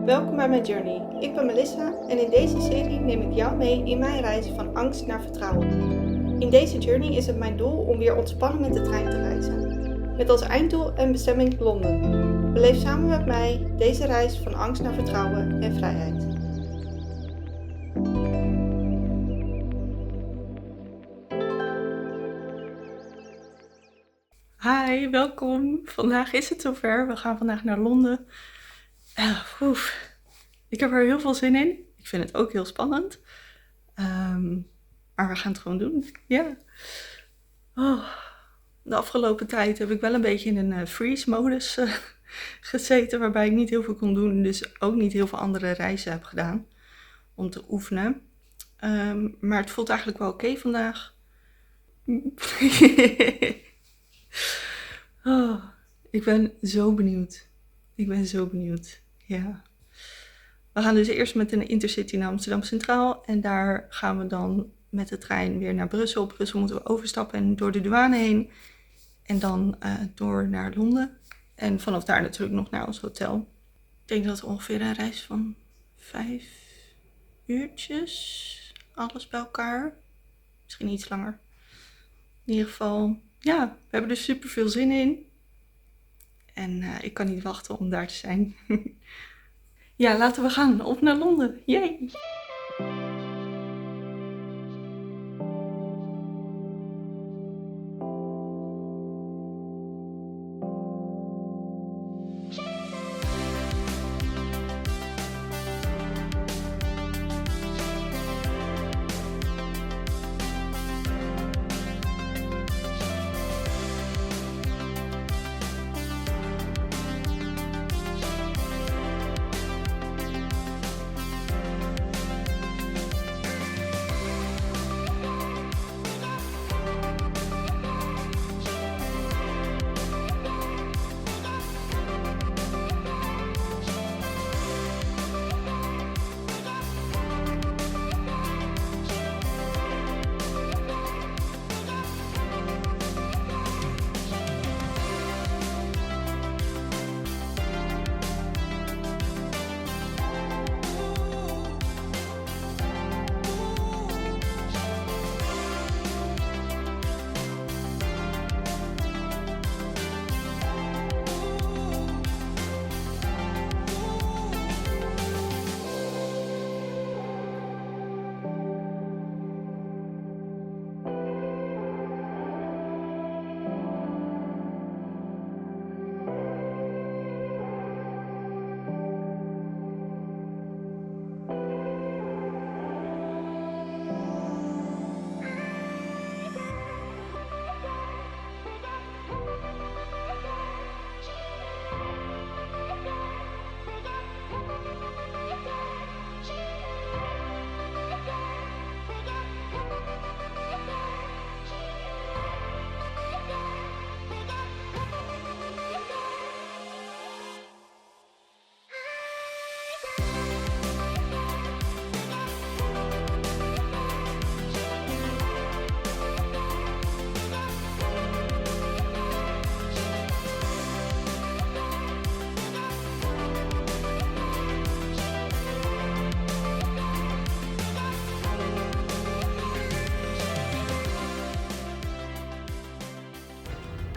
Welkom bij mijn journey. Ik ben Melissa en in deze serie neem ik jou mee in mijn reis van angst naar vertrouwen. In deze journey is het mijn doel om weer ontspannen met de trein te reizen. Met als einddoel en bestemming Londen. Beleef samen met mij deze reis van angst naar vertrouwen en vrijheid. Hi, welkom. Vandaag is het zover. We gaan vandaag naar Londen. Ik heb er heel veel zin in. Ik vind het ook heel spannend. Maar we gaan het gewoon doen. Ja. De afgelopen tijd heb ik wel een beetje in een freeze-modus gezeten. Waarbij ik niet heel veel kon doen. Dus ook niet heel veel andere reizen heb gedaan. Om te oefenen. Maar het voelt eigenlijk wel oké vandaag. Ik ben zo benieuwd. Ja. We gaan dus eerst met een intercity naar Amsterdam Centraal. En daar gaan we dan met de trein weer naar Brussel. Op Brussel moeten we overstappen en door de douane heen. En dan door naar Londen. En vanaf daar natuurlijk nog naar ons hotel. Ik denk dat het ongeveer een reis van 5 uurtjes. Alles bij elkaar. Misschien iets langer. In ieder geval, ja, we hebben er super veel zin in. En ik kan niet wachten om daar te zijn. Ja, laten we gaan. Op naar Londen. Yay!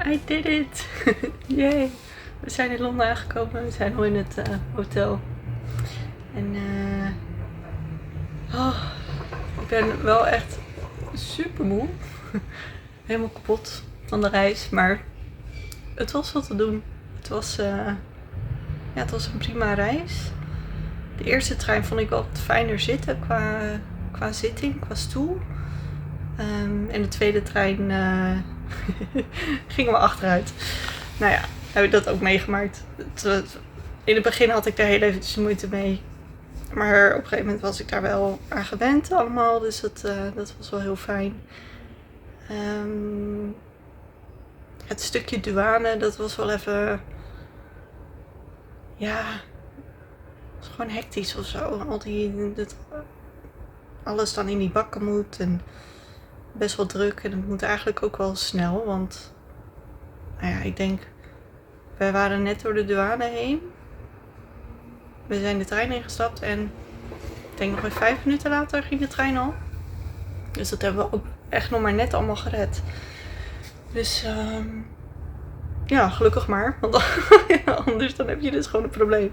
I did it! Yay! We zijn in Londen aangekomen. We zijn al in het hotel. En ik ben wel echt super moe. Helemaal kapot van de reis. Maar het was wat te doen. Het was een prima reis. De eerste trein vond ik wel wat fijner zitten qua zitting, qua stoel. En de tweede trein gingen we achteruit. Nou ja, heb ik dat ook meegemaakt. In het begin had ik daar heel eventjes moeite mee. Maar op een gegeven moment was ik daar wel aan gewend allemaal. Dus dat was wel heel fijn. Het stukje douane, dat was wel even... Ja, het was gewoon hectisch of zo. Alles dan in die bakken moet en best wel druk. En het moet eigenlijk ook wel snel, want nou ja, ik denk, wij waren net door de douane heen. we zijn de trein ingestapt en ik denk nog weer 5 minuten later ging de trein al. Dus dat hebben we ook echt nog maar net allemaal gered. Dus ja, gelukkig maar. Want anders dan heb je dus gewoon een probleem.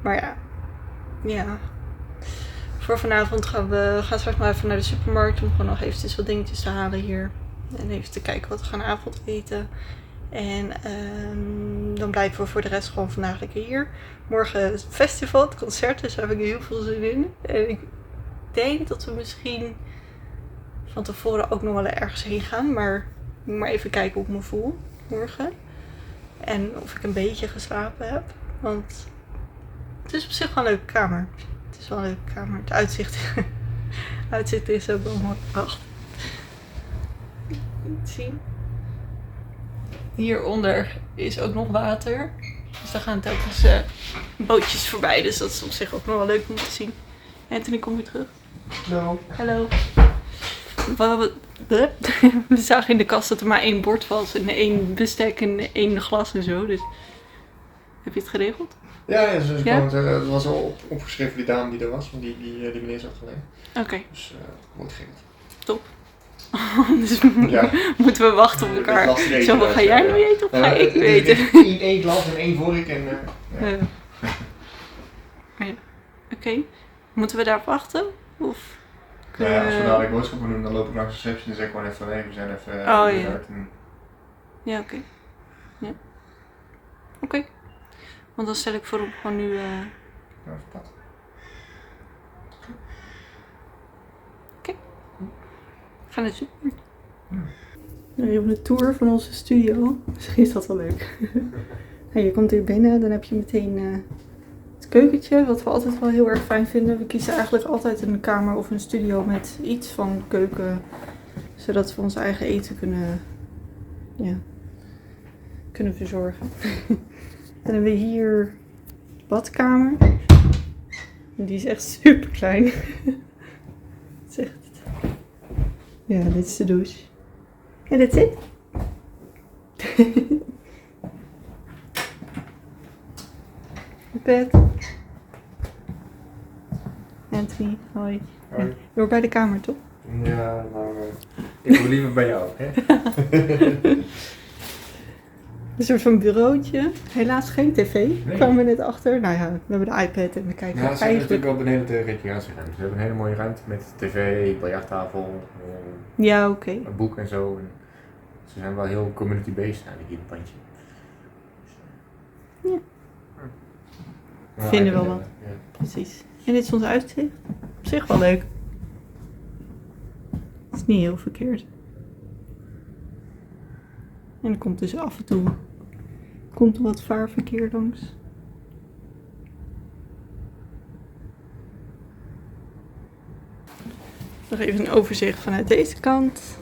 Maar ja. Voor vanavond gaan we straks maar even naar de supermarkt om gewoon nog eventjes wat dingetjes te halen hier. En even te kijken wat we gaan avondeten. En dan blijven we voor de rest gewoon vandaag lekker hier. Morgen het festival, het concert, dus daar heb ik heel veel zin in. En ik denk dat we misschien van tevoren ook nog wel ergens heen gaan. Maar ik moet maar even kijken hoe ik me voel morgen. En of ik een beetje geslapen heb. Want het is op zich wel een leuke kamer. Het is wel een leuke kamer. Het uitzicht is ook wel mooi. Wacht. Zien. Hieronder is ook nog water. Dus daar gaan telkens bootjes voorbij. Dus dat is op zich ook nog wel leuk om te zien. Anthony, kom weer terug. Hallo. Hallo. We zagen in de kast dat er maar 1 bord was. En 1 bestek en 1 glas en zo. Dus heb je het geregeld? Ja, dus ik kan zeggen, het was al opgeschreven die dame die er was. Want die meneer zat alleen. Oké. Dus wordt geregeld. Top. Dus moeten we wachten op elkaar. Zo, wat ga jij nou eten of ga ik eten? 1 glas en 1 vork en... Oké. Moeten we daar wachten? Of... Ja, als we dadelijk boodschappen doen, dan loop ik langs de receptie en zeg ik gewoon even van we zijn even... Ja, oké. Ja. Oké. Want dan stel ik voor om gewoon nu... Even pad. Oké. We gaan naar de supermarkt. Nou, je hebt een tour van onze studio. Misschien is dat wel leuk. Nou, je komt hier binnen, dan heb je meteen het keukentje, wat we altijd wel heel erg fijn vinden. We kiezen eigenlijk altijd een kamer of een studio met iets van keuken, zodat we ons eigen eten kunnen verzorgen. Dan hebben we hier de badkamer. Die is echt super klein. Het is echt... Ja, dit is de douche. En that's it. Bed. Anthony, hoi. Hoi. Je hoort bij de kamer, toch? Ja, maar ik wil liever bij jou, hè? Een soort van bureautje. Helaas geen tv. Nee. Kwamen we net achter. Nou ja, we hebben de iPad en we kijken Ja, ze hebben eigenlijk... natuurlijk ook een hele recreatieruimte. Ze hebben een hele mooie ruimte met tv, biljarttafel, Ja, oké. een boek en zo. En ze zijn wel heel community-based eigenlijk in het pandje. Ja. Maar Vinden we wel ja. wat. Precies. En dit is ons uitzicht. Op zich wel leuk. Het is niet heel verkeerd. En er komt dus af en toe wat vaarverkeer langs. Nog even een overzicht vanuit deze kant.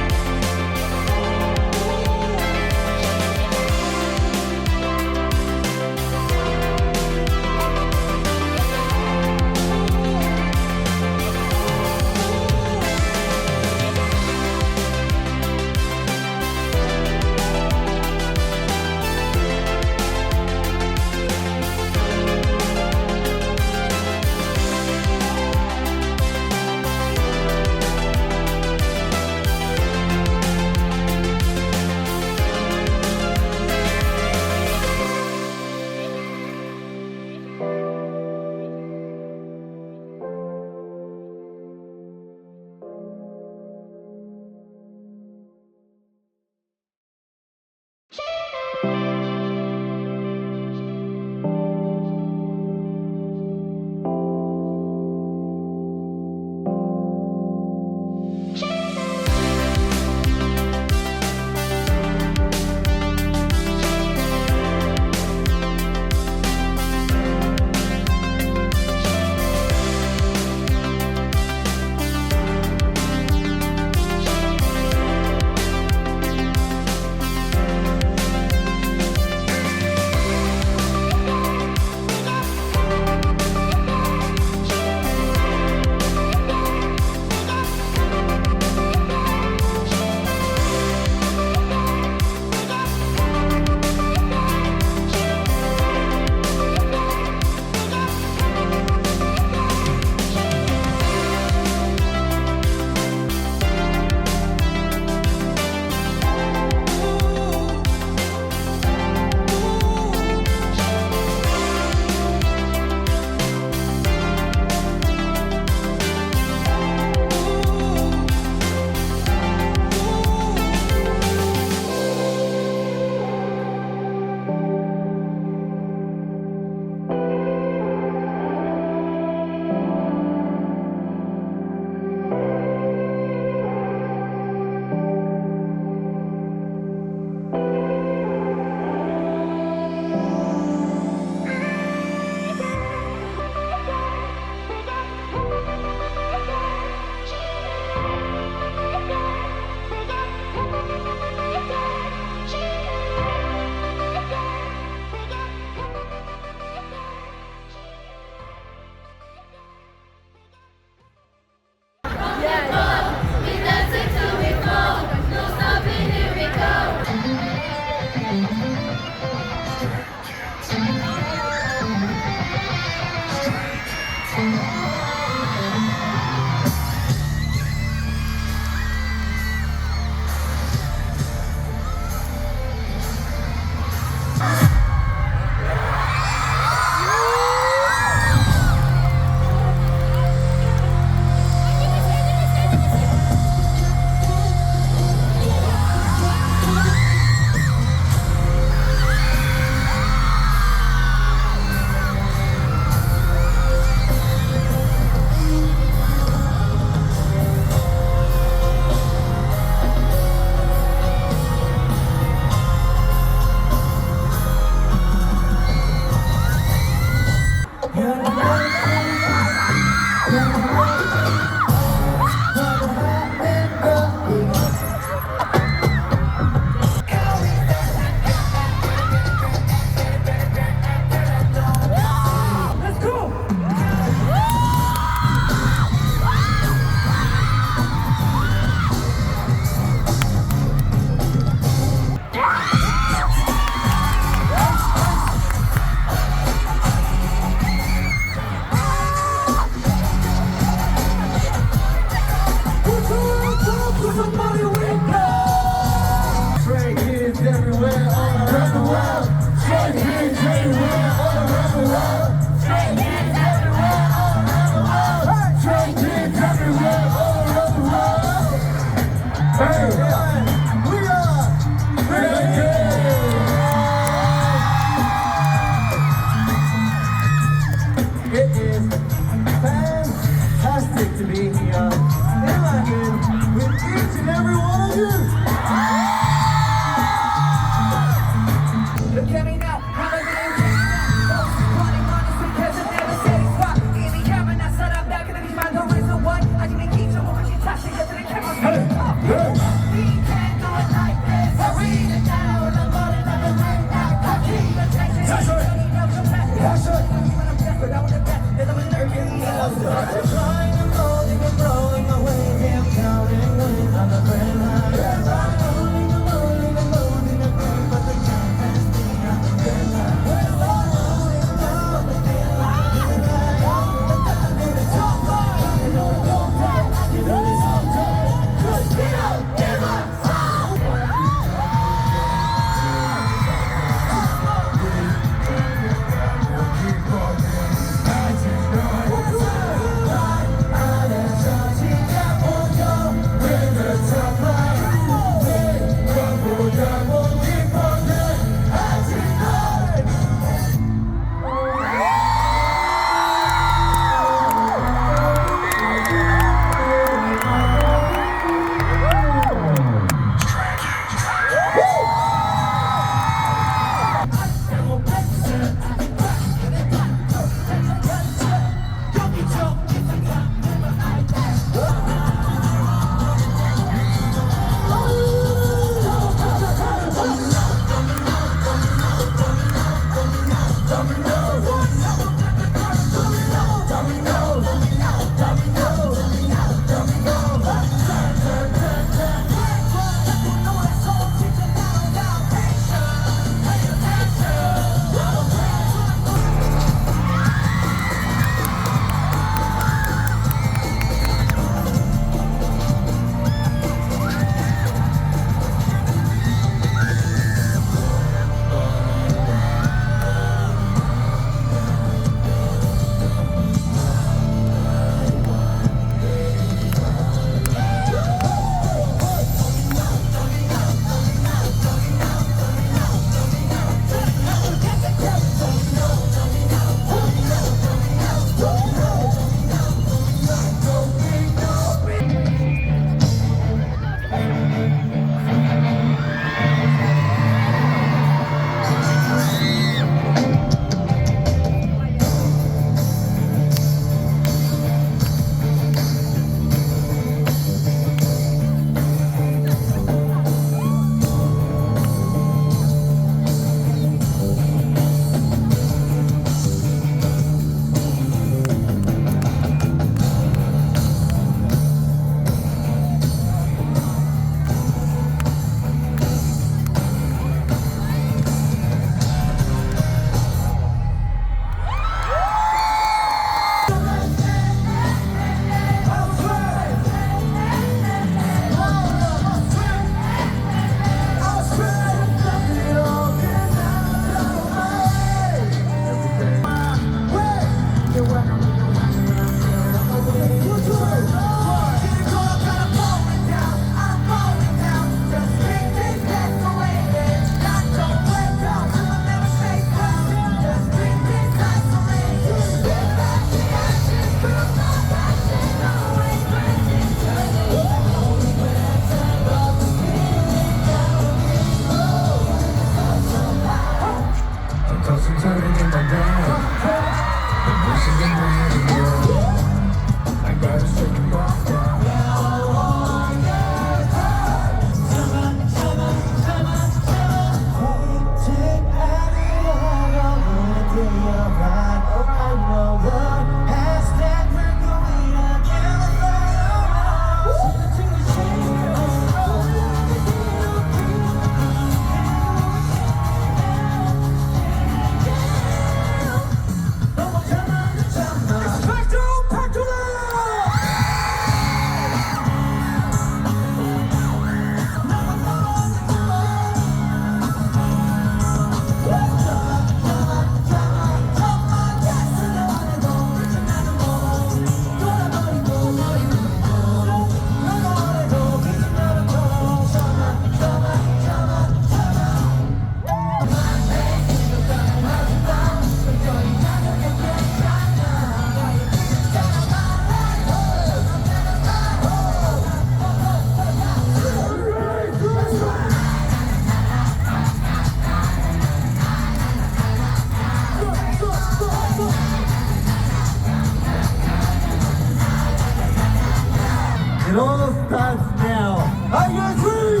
It all starts now. Are you guys ready?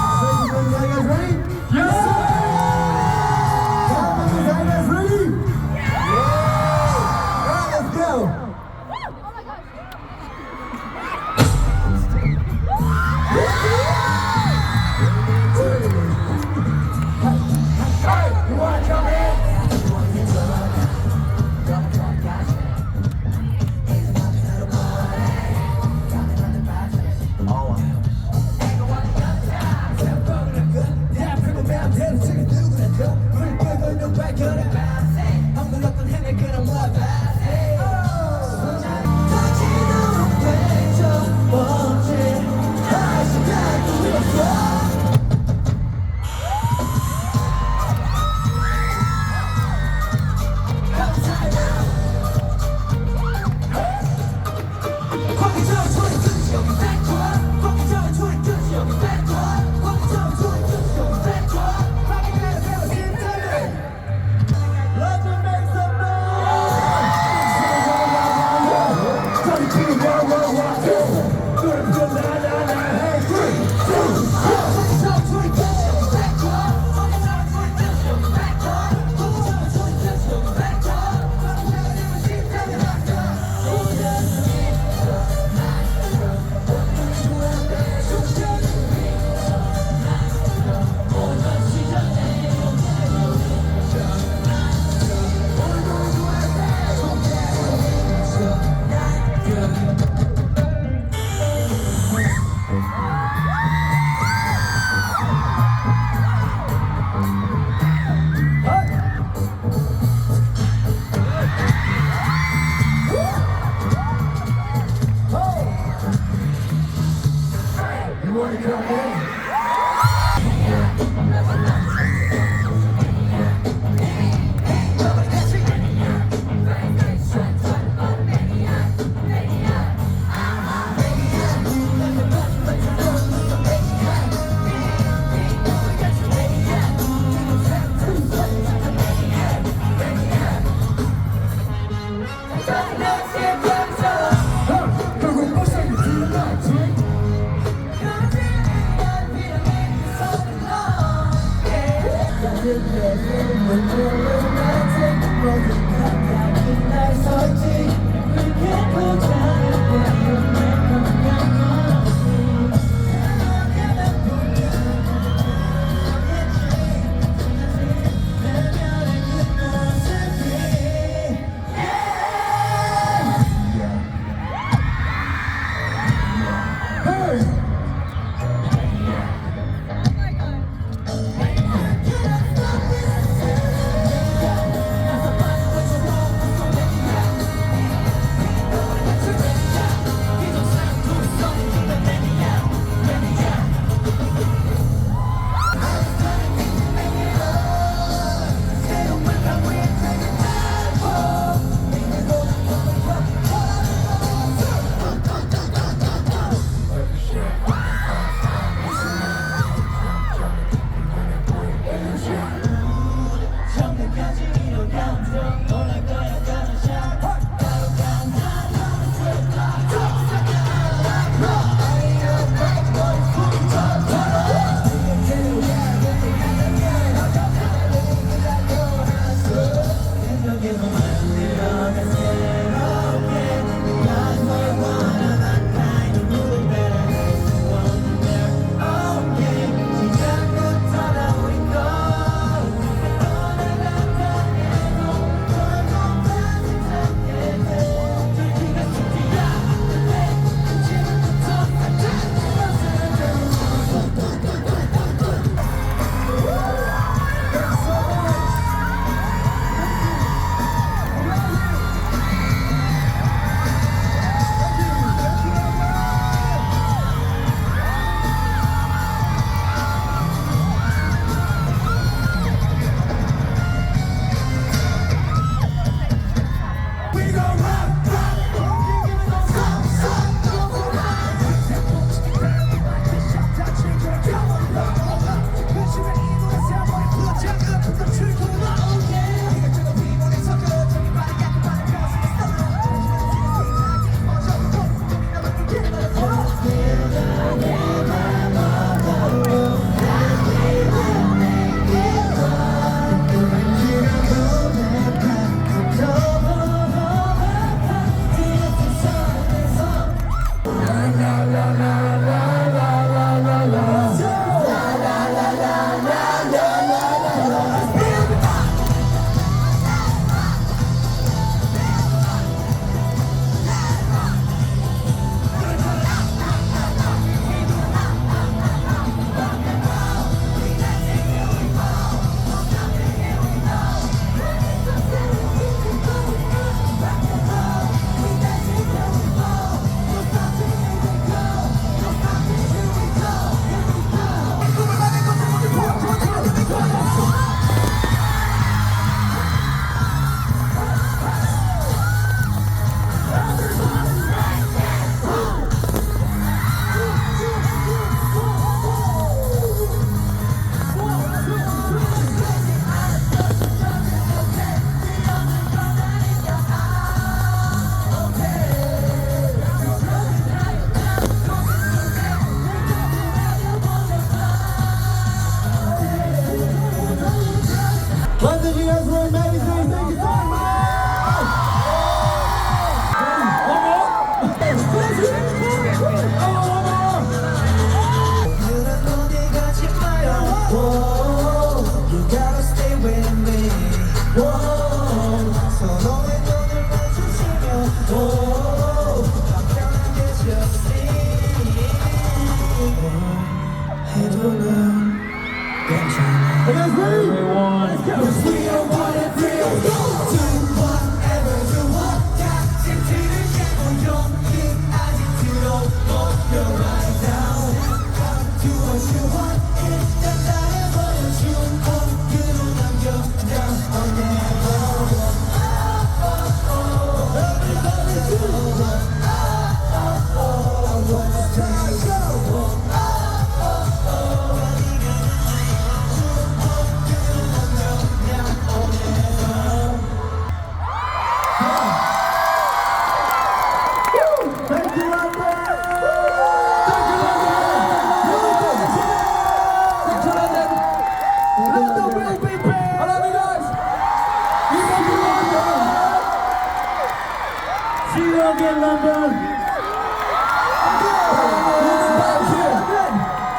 Are you guys ready? Yes! Are you guys ready? Yeah! Alright, let's go! Hey, you wanna jump in? 서로의 눈을 마주치며 편하게 just 해도 난 괜찮아. Everyone, cause we are one and three. Do whatever you want. 같은 틀을 깨고 용기 아직 들어못 You're right now. Do what you want. 일단 잘해버려준 그로 남겨 down on never. Everybody do what I want to try go. Thank you, London! Thank you, London! Thank you, London! London will be big! I love you guys! We love you, London! See you again, London!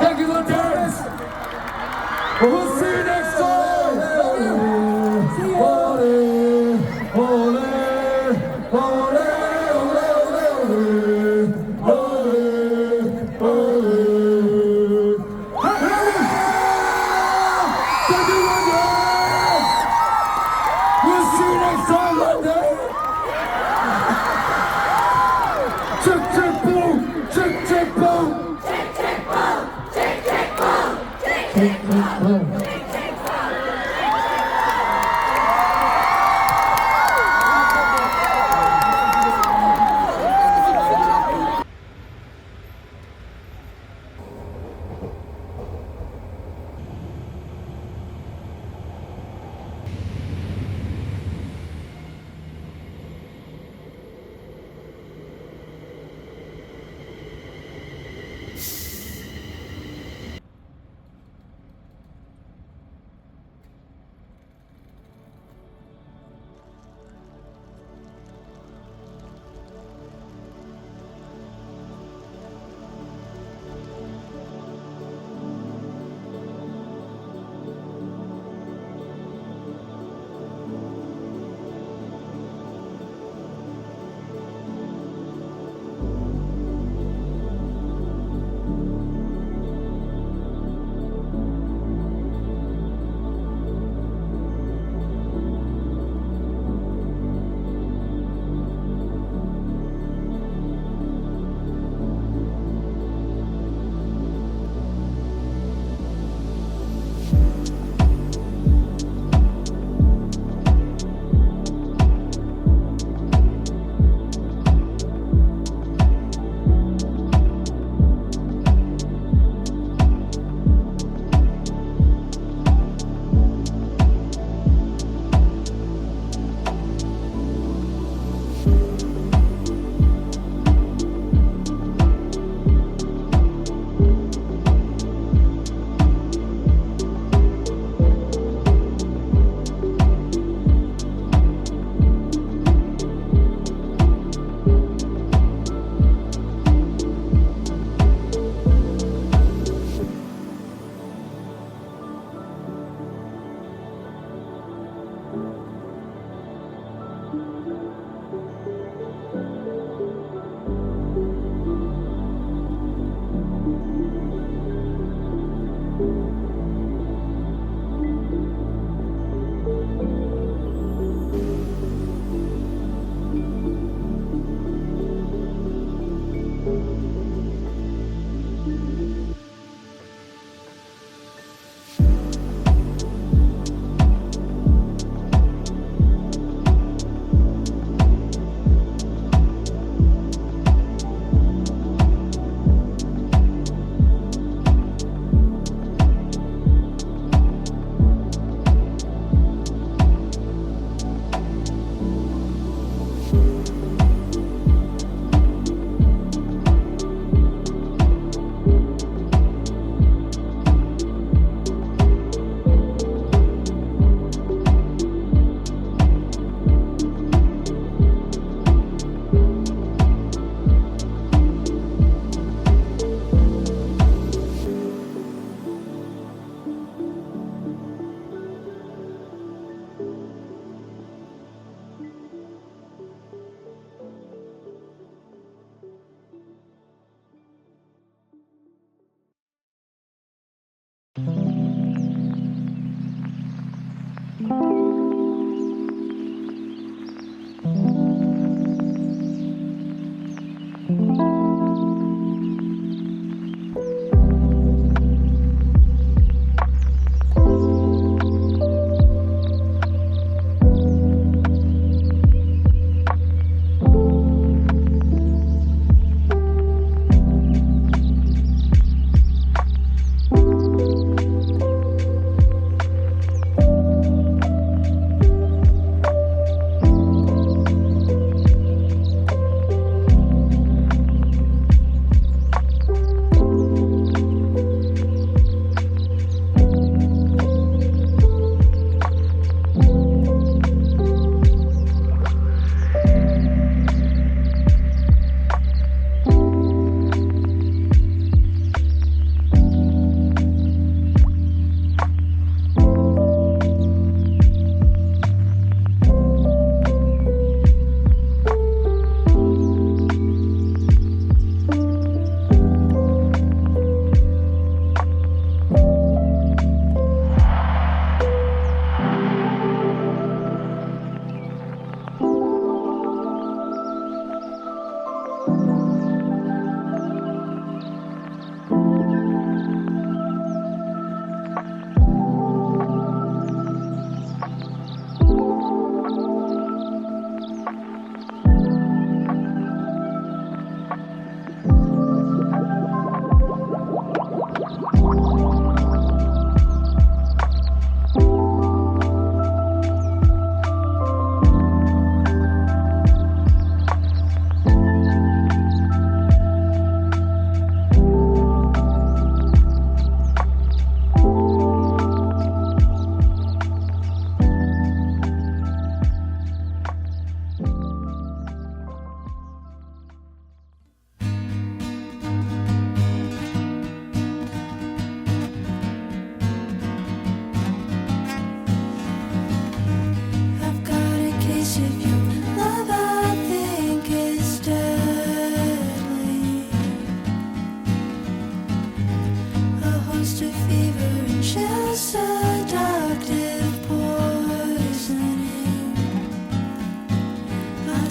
Thank you, London! We'll see you next time! See you! Ole, ole, ole! We'll see you next time, London. Check, check, boom. Check, check, boom. Check, check, boom. Check, check, boom. Check, check, boom.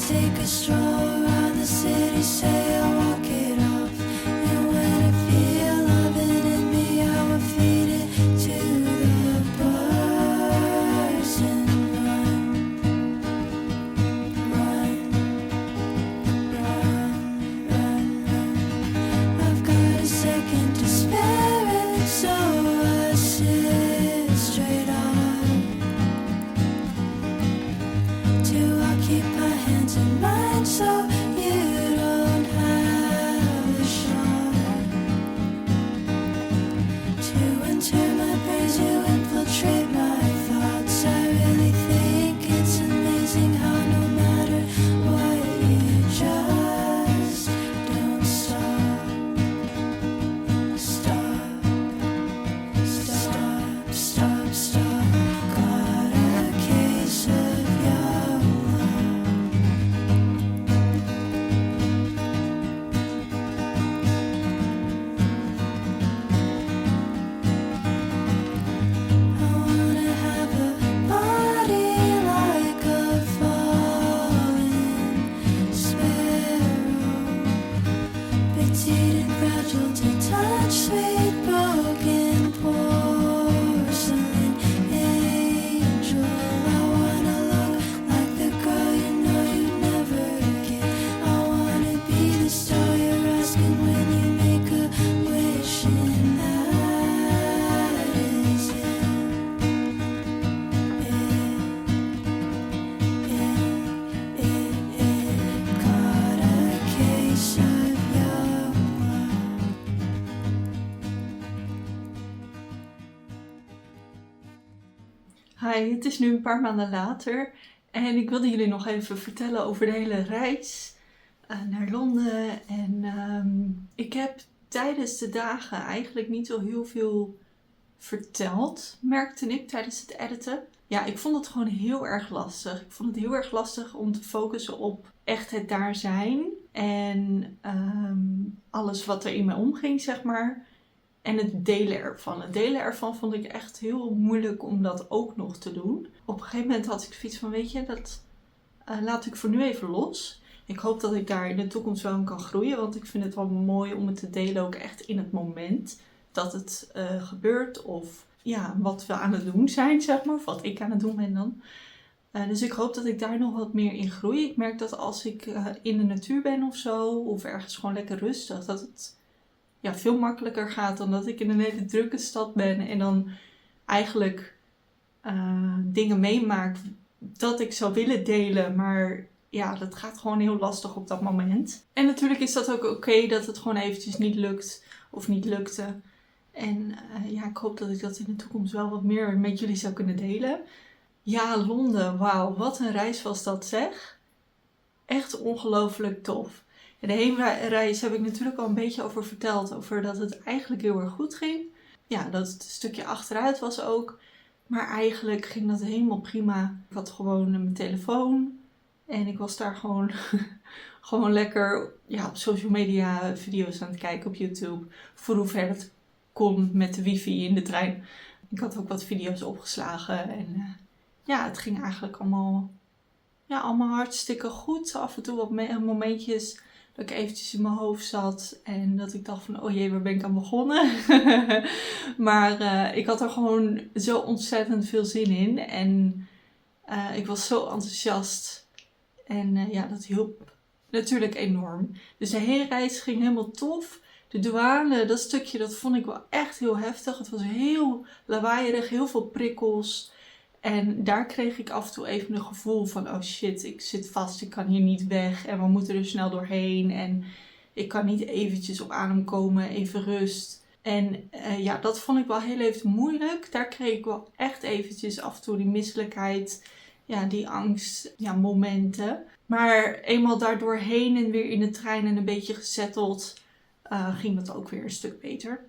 take a stroll around the city, say I'll walk it off. And when I feel loving in me, I will feed it to the birds and run, run, run, run, run. I've got a second to spare, and so I sit straight up. Do I keep my hands in mine so you don't have a shot? To enter my brain, to infiltrate my thoughts. I really think it's amazing how no matter what, you just don't stop. Stop, stop, stop, stop. Got a case of your love. I wanna have a body like a falling sparrow, petite and fragile to touch, sweet broken porcelain angel. I wanna look like the girl you know you never get. I wanna be the star you're asking when you make a wish, and that is it. Got a case of your love. Hi, het is nu een paar maanden later en ik wilde jullie nog even vertellen over de hele reis naar Londen. En ik heb tijdens de dagen eigenlijk niet zo heel veel verteld, merkte ik tijdens het editen. Ja, ik vond het gewoon heel erg lastig. Ik vond het heel erg lastig om te focussen op echt het daar zijn en alles wat er in me omging, zeg maar. En het delen ervan. Het delen ervan vond ik echt heel moeilijk om dat ook nog te doen. Op een gegeven moment had ik zoiets van, weet je, dat laat ik voor nu even los. Ik hoop dat ik daar in de toekomst wel in kan groeien. Want ik vind het wel mooi om het te delen ook echt in het moment dat het gebeurt. Of ja, wat we aan het doen zijn, zeg maar. Of wat ik aan het doen ben dan. Dus ik hoop dat ik daar nog wat meer in groei. Ik merk dat als ik in de natuur ben of zo. Of ergens gewoon lekker rustig. Dat het veel makkelijker gaat dan dat ik in een hele drukke stad ben. En dan eigenlijk dingen meemaak dat ik zou willen delen. Maar ja, dat gaat gewoon heel lastig op dat moment. En natuurlijk is dat ook oké dat het gewoon eventjes niet lukt. Of niet lukte. En ik hoop dat ik dat in de toekomst wel wat meer met jullie zou kunnen delen. Ja, Londen. Wauw, wat een reis was dat, zeg. Echt ongelooflijk tof. En de heenreis heb ik natuurlijk al een beetje over verteld. Over dat het eigenlijk heel erg goed ging. Ja, dat het een stukje achteruit was ook. Maar eigenlijk ging dat helemaal prima. Ik had gewoon mijn telefoon. En ik was daar gewoon, gewoon lekker op social media video's aan het kijken op YouTube. Voor hoever het kon met de wifi in de trein. Ik had ook wat video's opgeslagen. En het ging eigenlijk allemaal hartstikke goed. Af en toe wat momentjes dat ik eventjes in mijn hoofd zat. En dat ik dacht van, oh jee, waar ben ik aan begonnen? Maar ik had er gewoon zo ontzettend veel zin in. En ik was zo enthousiast. En dat hielp natuurlijk enorm. Dus de heenreis ging helemaal tof. De douane, dat stukje, dat vond ik wel echt heel heftig. Het was heel lawaaierig, heel veel prikkels. En daar kreeg ik af en toe even een gevoel van, oh shit, ik zit vast, ik kan hier niet weg. En we moeten er snel doorheen. En ik kan niet eventjes op adem komen, even rust. En dat vond ik wel heel even moeilijk. Daar kreeg ik wel echt eventjes af en toe die misselijkheid, die angst, momenten. Maar eenmaal daardoorheen en weer in de trein en een beetje gesetteld, ging dat ook weer een stuk beter.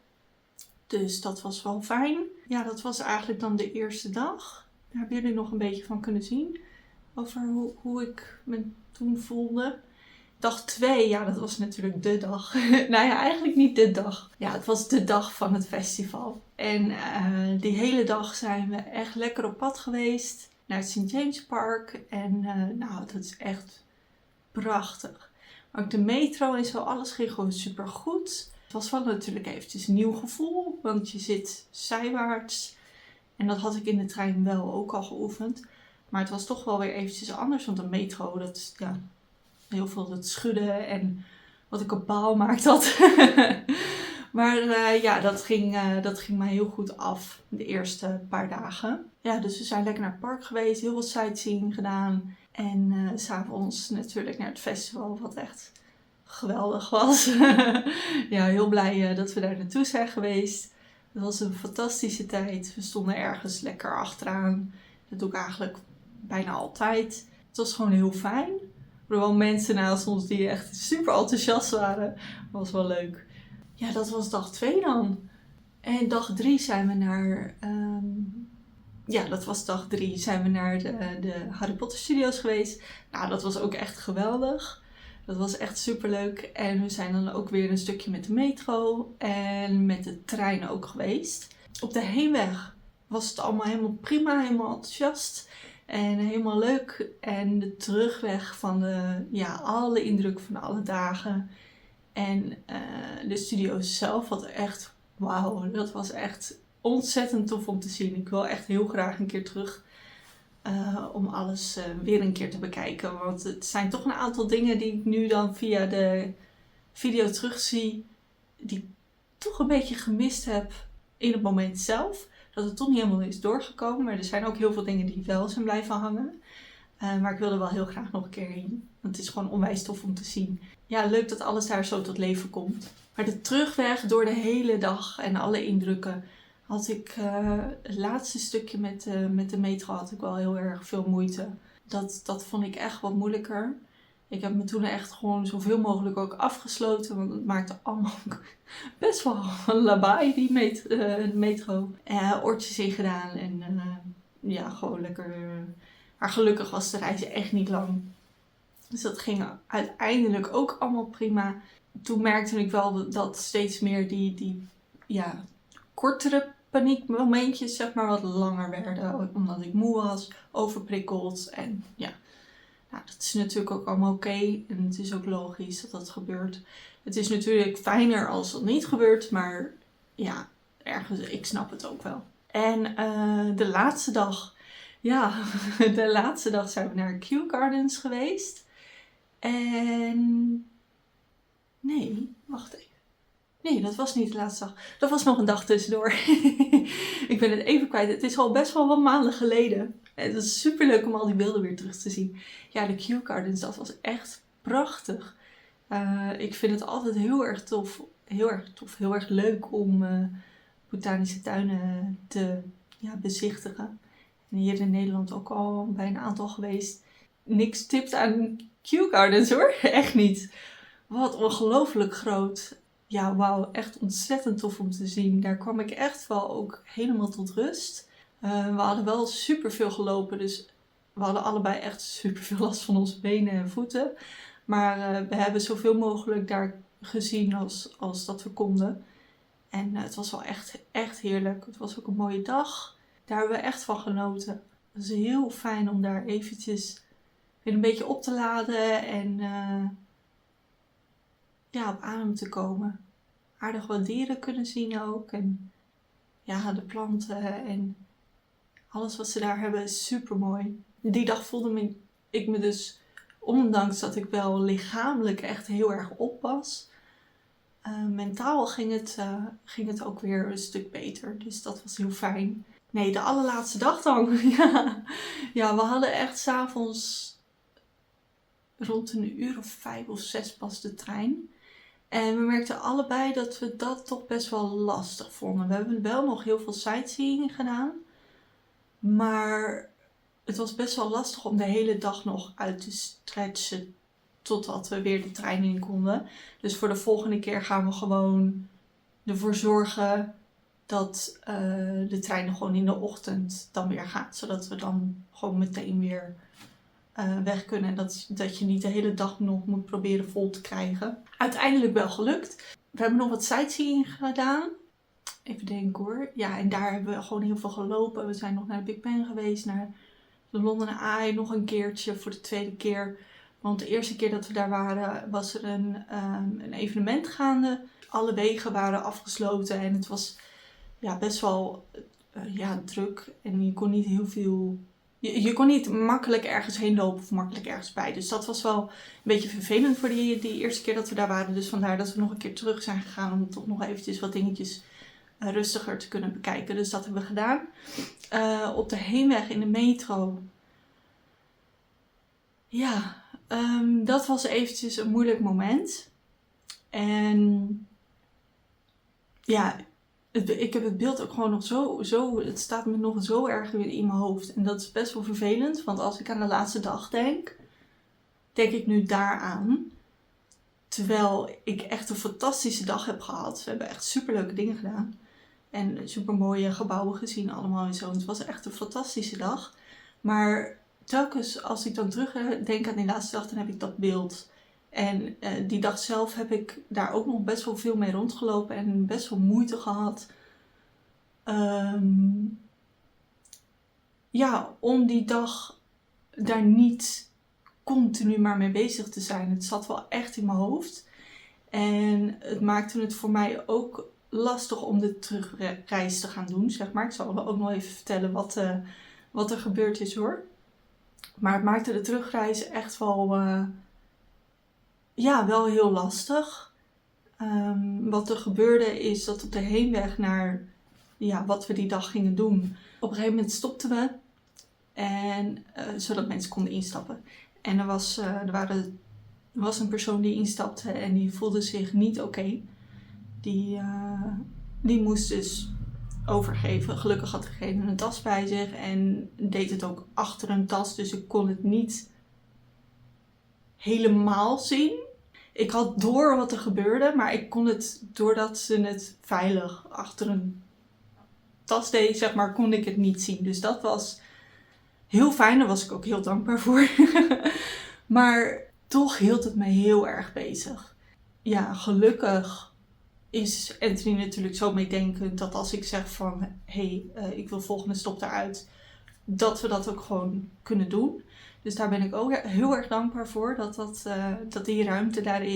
Dus dat was wel fijn. Ja, dat was eigenlijk dan de eerste dag. Daar hebben jullie nog een beetje van kunnen zien. Over hoe ik me toen voelde. Dag 2, dat was natuurlijk de dag. Eigenlijk niet de dag. Ja, het was de dag van het festival. En die hele dag zijn we echt lekker op pad geweest. Naar het St. James Park. En dat is echt prachtig. Maar ook de metro en zo, alles ging gewoon super goed. Het was wel natuurlijk eventjes een nieuw gevoel, want je zit zijwaarts. En dat had ik in de trein wel ook al geoefend. Maar het was toch wel weer eventjes anders, want de metro, dat is heel veel dat schudden en wat ik op baal maakt dat. Maar dat ging mij heel goed af de eerste paar dagen. Ja, dus we zijn lekker naar het park geweest, heel veel sightseeing gedaan. En 's avonds natuurlijk naar het festival, wat echt geweldig was. Ja, heel blij dat we daar naartoe zijn geweest. Het was een fantastische tijd. We stonden ergens lekker achteraan. Dat doe ik eigenlijk bijna altijd. Het was gewoon heel fijn. Er waren wel mensen naast ons die echt super enthousiast waren. Dat was wel leuk. Ja, dat was dag 2 dan. En dag 3 zijn we naar... dat was dag 3. Zijn we naar de Harry Potter Studios geweest. Nou, dat was ook echt geweldig. Dat was echt super leuk. En we zijn dan ook weer een stukje met de metro en met de trein ook geweest. Op de heenweg was het allemaal helemaal prima, helemaal enthousiast en helemaal leuk. En de terugweg van alle indrukken van alle dagen. En de studio's zelf, wat echt, wauw, dat was echt ontzettend tof om te zien. Ik wil echt heel graag een keer terug om alles weer een keer te bekijken. Want het zijn toch een aantal dingen die ik nu dan via de video terugzie, die ik toch een beetje gemist heb in het moment zelf. Dat het toch niet helemaal is doorgekomen. Maar er zijn ook heel veel dingen die wel zijn blijven hangen. Maar ik wil er wel heel graag nog een keer heen. Want het is gewoon onwijs tof om te zien. Ja, leuk dat alles daar zo tot leven komt. Maar de terugweg door de hele dag en alle indrukken had ik het laatste stukje met de metro had ik wel heel erg veel moeite. Dat vond ik echt wat moeilijker. Ik heb me toen echt gewoon zoveel mogelijk ook afgesloten. Want het maakte allemaal best wel lawaai, die metro. Oortjes in gedaan en gewoon lekker. Maar gelukkig was de reis echt niet lang. Dus dat ging uiteindelijk ook allemaal prima. Toen merkte ik wel dat steeds meer die kortere paniekmomentjes zeg maar wat langer werden. Omdat ik moe was, overprikkeld. En dat is natuurlijk ook allemaal oké. En het is ook logisch dat dat gebeurt. Het is natuurlijk fijner als dat niet gebeurt. Maar ja, ergens, ik snap het ook wel. En de laatste dag zijn we naar Kew Gardens geweest. En nee, wacht even. Nee, dat was niet de laatste dag. Dat was nog een dag tussendoor. Ik ben het even kwijt. Het is al best wel wat maanden geleden. Het was super leuk om al die beelden weer terug te zien. Ja, de Kew Gardens, dat was echt prachtig. Ik vind het altijd heel erg tof. Heel erg leuk om botanische tuinen te bezichtigen. En hier in Nederland ook al bij een aantal geweest. Niks tipt aan Kew Gardens hoor. Echt niet. Wat ongelooflijk groot. Ja, wauw. Echt ontzettend tof om te zien. Daar kwam ik echt wel ook helemaal tot rust. We hadden wel super veel gelopen. Dus we hadden allebei echt super veel last van onze benen en voeten. Maar we hebben zoveel mogelijk daar gezien als dat we konden. En het was wel echt heerlijk. Het was ook een mooie dag. Daar hebben we echt van genoten. Het is heel fijn om daar eventjes weer een beetje op te laden en op adem te komen. Aardig wat dieren kunnen zien ook. En de planten en alles wat ze daar hebben is super mooi. Die dag voelde ik me dus, ondanks dat ik wel lichamelijk echt heel erg op was, mentaal ging het ook weer een stuk beter. Dus dat was heel fijn. Nee, de allerlaatste dag dan. Ja, we hadden echt 's avonds rond 5 of 6 pas de trein. En we merkten allebei dat we dat toch best wel lastig vonden. We hebben wel nog heel veel sightseeing gedaan. Maar het was best wel lastig om de hele dag nog uit te stretchen totdat we weer de trein in konden. Dus voor de volgende keer gaan we gewoon ervoor zorgen dat de trein gewoon in de ochtend dan weer gaat. Zodat we dan gewoon meteen weer weg kunnen. En dat je niet de hele dag nog moet proberen vol te krijgen. Uiteindelijk wel gelukt. We hebben nog wat sightseeing gedaan. Even denken hoor. Ja, en daar hebben we gewoon heel veel gelopen. We zijn nog naar de Big Ben geweest. Naar de London Eye nog een keertje voor de tweede keer. Want de eerste keer dat we daar waren, was er een evenement gaande. Alle wegen waren afgesloten en het was best wel druk. En je kon niet heel veel... Je kon niet makkelijk ergens heen lopen of makkelijk ergens bij. Dus dat was wel een beetje vervelend voor die eerste keer dat we daar waren. Dus vandaar dat we nog een keer terug zijn gegaan om toch nog eventjes wat dingetjes rustiger te kunnen bekijken. Dus dat hebben we gedaan. Op de heenweg in de metro. Ja, dat was eventjes een moeilijk moment. En ja, ik heb het beeld ook gewoon nog zo, het staat me nog zo erg weer in mijn hoofd. En dat is best wel vervelend, want als ik aan de laatste dag denk ik nu daaraan. Terwijl ik echt een fantastische dag heb gehad. We hebben echt superleuke dingen gedaan. En supermooie gebouwen gezien allemaal en zo. Het was echt een fantastische dag. Maar telkens als ik dan terugdenk aan die laatste dag, dan heb ik dat beeld. En die dag zelf heb ik daar ook nog best wel veel mee rondgelopen en best wel moeite gehad. Om die dag daar niet continu maar mee bezig te zijn. Het zat wel echt in mijn hoofd. En het maakte het voor mij ook lastig om de terugreis te gaan doen, zeg maar. Ik zal ook nog even vertellen wat er gebeurd is, hoor. Maar het maakte de terugreis echt wel... wel heel lastig. Wat er gebeurde is dat op de heenweg naar wat we die dag gingen doen. Op een gegeven moment stopten we. En, zodat mensen konden instappen. En er was een persoon die instapte en die voelde zich niet oké. Die moest dus overgeven. Gelukkig had degene een tas bij zich en deed het ook achter een tas. Dus ik kon het niet helemaal zien. Ik had door wat er gebeurde, maar ik kon het, doordat ze het veilig achter een tas deed, zeg maar, kon ik het niet zien. Dus dat was heel fijn, daar was ik ook heel dankbaar voor. Maar toch hield het me heel erg bezig. Ja, gelukkig is Anthony natuurlijk zo meedenkend dat als ik zeg van, ik wil volgende stop daaruit, dat we dat ook gewoon kunnen doen. Dus daar ben ik ook heel erg dankbaar voor, dat die ruimte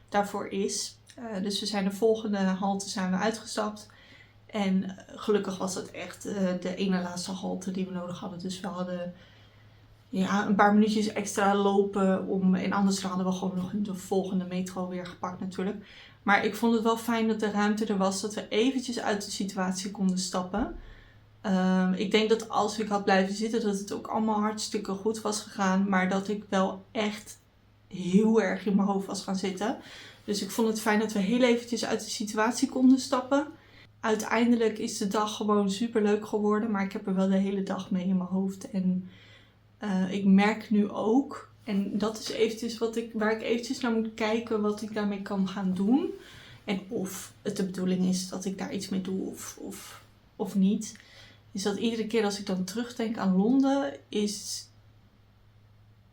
daarvoor is. Dus we zijn de volgende halte uitgestapt. En gelukkig was het echt de ene laatste halte die we nodig hadden. Dus we hadden een paar minuutjes extra lopen en anders hadden we gewoon nog de volgende metro weer gepakt natuurlijk. Maar ik vond het wel fijn dat de ruimte er was, dat we eventjes uit de situatie konden stappen. Ik denk dat als ik had blijven zitten, dat het ook allemaal hartstikke goed was gegaan. Maar dat ik wel echt heel erg in mijn hoofd was gaan zitten. Dus ik vond het fijn dat we heel eventjes uit de situatie konden stappen. Uiteindelijk is de dag gewoon super leuk geworden. Maar ik heb er wel de hele dag mee in mijn hoofd. En ik merk nu ook, en dat is eventjes waar ik eventjes naar moet kijken wat ik daarmee kan gaan doen. En of het de bedoeling is dat ik daar iets mee doe of niet. Is dat iedere keer als ik dan terugdenk aan Londen,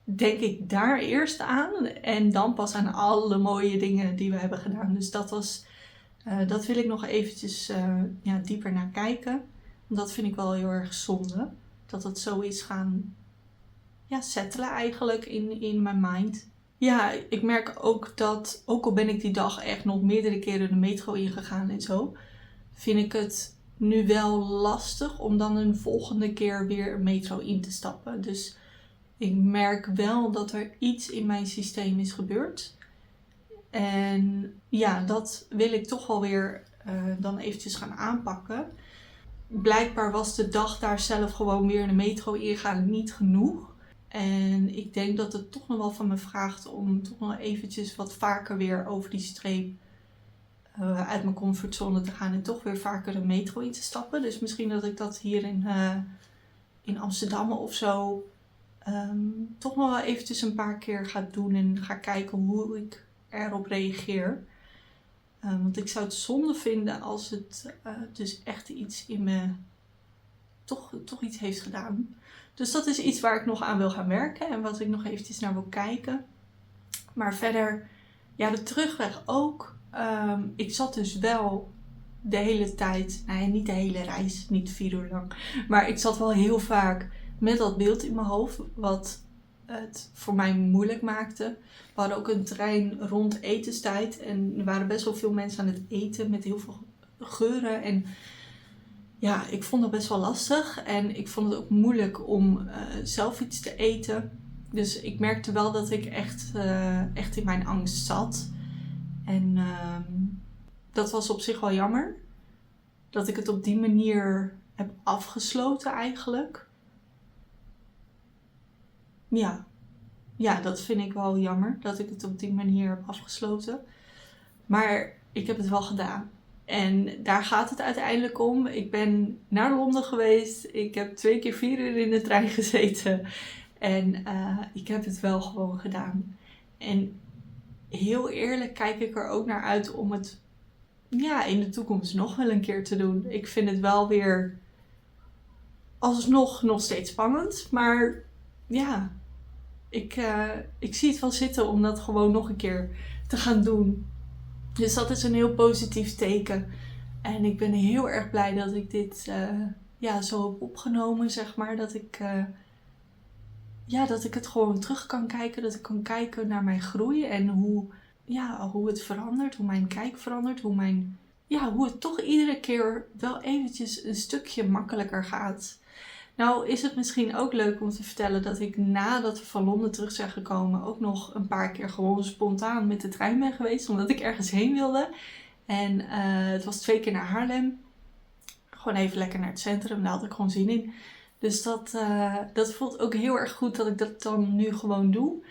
denk ik daar eerst aan. En dan pas aan alle mooie dingen die we hebben gedaan. Dus dat wil ik nog eventjes dieper naar kijken. Want dat vind ik wel heel erg zonde. Dat het zo is gaan settelen eigenlijk in mijn mind. Ja, ik merk ook dat, ook al ben ik die dag echt nog meerdere keren de metro ingegaan en zo, vind ik het nu wel lastig om dan een volgende keer weer een metro in te stappen. Dus ik merk wel dat er iets in mijn systeem is gebeurd. En dat wil ik toch wel weer dan eventjes gaan aanpakken. Blijkbaar was de dag daar zelf gewoon weer in de metro ingaan niet genoeg. En ik denk dat het toch nog wel van me vraagt om toch nog eventjes wat vaker weer over die streep uit mijn comfortzone te gaan en toch weer vaker de metro in te stappen. Dus misschien dat ik dat hier in Amsterdam of zo toch nog wel eventjes een paar keer ga doen en ga kijken hoe ik erop reageer. Want ik zou het zonde vinden als het dus echt iets in me toch iets heeft gedaan. Dus dat is iets waar ik nog aan wil gaan werken en wat ik nog eventjes naar wil kijken. Maar verder, de terugweg ook. Ik zat dus wel de hele tijd, niet de hele reis, niet 4 uur lang. Maar ik zat wel heel vaak met dat beeld in mijn hoofd. Wat het voor mij moeilijk maakte. We hadden ook een trein rond etenstijd en er waren best wel veel mensen aan het eten met heel veel geuren. En ja, ik vond dat best wel lastig en ik vond het ook moeilijk om zelf iets te eten. Dus ik merkte wel dat ik echt in mijn angst zat. En dat was op zich wel jammer. Dat ik het op die manier heb afgesloten eigenlijk. Ja, dat vind ik wel jammer. Dat ik het op die manier heb afgesloten. Maar ik heb het wel gedaan. En daar gaat het uiteindelijk om. Ik ben naar Londen geweest. Ik heb 2 keer 4 uur in de trein gezeten. En ik heb het wel gewoon gedaan. En heel eerlijk kijk ik er ook naar uit om het in de toekomst nog wel een keer te doen. Ik vind het wel weer alsnog nog steeds spannend. Maar ja, ik zie het wel zitten om dat gewoon nog een keer te gaan doen. Dus dat is een heel positief teken. En ik ben heel erg blij dat ik dit zo heb opgenomen, zeg maar. Dat ik het gewoon terug kan kijken. Dat ik kan kijken naar mijn groei en hoe het verandert. Hoe mijn kijk verandert. Hoe het toch iedere keer wel eventjes een stukje makkelijker gaat. Nou is het misschien ook leuk om te vertellen dat ik nadat we van Londen terug zijn gekomen ook nog een paar keer gewoon spontaan met de trein ben geweest. Omdat ik ergens heen wilde. En het was 2 keer naar Haarlem. Gewoon even lekker naar het centrum. Daar had ik gewoon zin in. Dus dat voelt ook heel erg goed dat ik dat dan nu gewoon doe.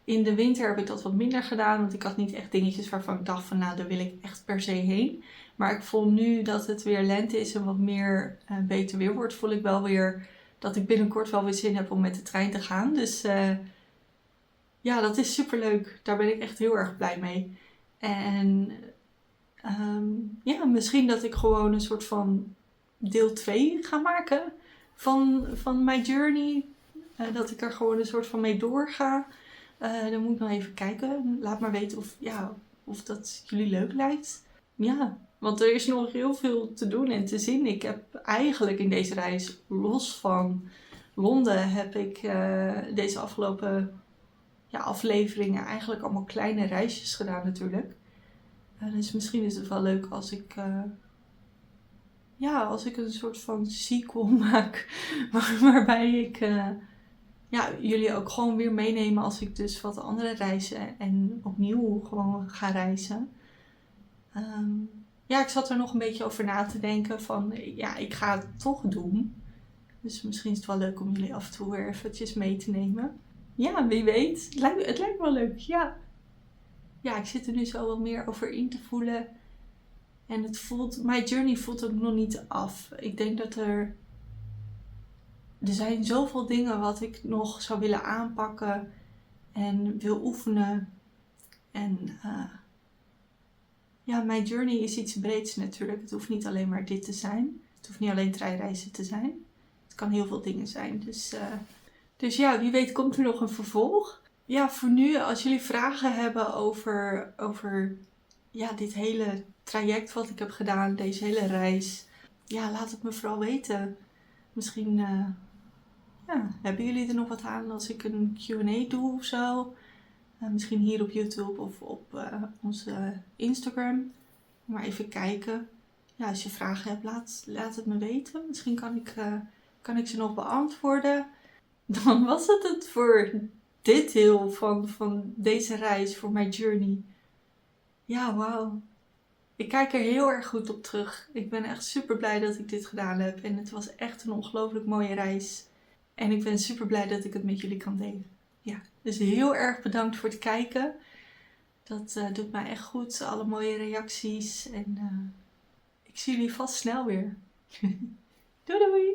In de winter heb ik dat wat minder gedaan. Want ik had niet echt dingetjes waarvan ik dacht van daar wil ik echt per se heen. Maar ik voel nu dat het weer lente is en wat meer beter weer wordt. Voel ik wel weer dat ik binnenkort wel weer zin heb om met de trein te gaan. Dus dat is superleuk. Daar ben ik echt heel erg blij mee. En misschien dat ik gewoon een soort van deel 2 ga maken van mijn journey. Dat ik er gewoon een soort van mee doorga. Dan moet ik nog even kijken. Laat maar weten of dat jullie leuk lijkt. Ja, want er is nog heel veel te doen en te zien. Ik heb eigenlijk in deze reis, los van Londen, heb ik deze afgelopen afleveringen eigenlijk allemaal kleine reisjes gedaan natuurlijk. Dus misschien is het wel leuk als ik een soort van sequel maak. Waarbij ik jullie ook gewoon weer meenemen als ik dus wat andere reizen en opnieuw gewoon ga reizen. Ik zat er nog een beetje over na te denken van ik ga het toch doen. Dus misschien is het wel leuk om jullie af en toe weer eventjes mee te nemen. Ja, wie weet. Het lijkt me wel leuk, ja. Ja, ik zit er nu zo wat meer over in te voelen. En mijn journey voelt ook nog niet af. Ik denk dat er zijn zoveel dingen wat ik nog zou willen aanpakken en wil oefenen. En mijn journey is iets breeds natuurlijk. Het hoeft niet alleen maar dit te zijn. Het hoeft niet alleen treinreizen te zijn. Het kan heel veel dingen zijn. Dus wie weet komt er nog een vervolg. Ja, voor nu, als jullie vragen hebben over dit hele traject wat ik heb gedaan, deze hele reis. Ja, laat het me vooral weten. Misschien hebben jullie er nog wat aan als ik een Q&A doe of zo. Misschien hier op YouTube of op onze Instagram. Maar even kijken. Ja, als je vragen hebt, laat het me weten. Misschien kan ik ze nog beantwoorden. Dan was het voor dit deel van deze reis, voor mijn journey. Ja, wauw. Ik kijk er heel erg goed op terug. Ik ben echt super blij dat ik dit gedaan heb. En het was echt een ongelooflijk mooie reis. En ik ben super blij dat ik het met jullie kan delen. Ja, dus heel erg bedankt voor het kijken. Dat doet mij echt goed. Alle mooie reacties. En ik zie jullie vast snel weer. Doei doei!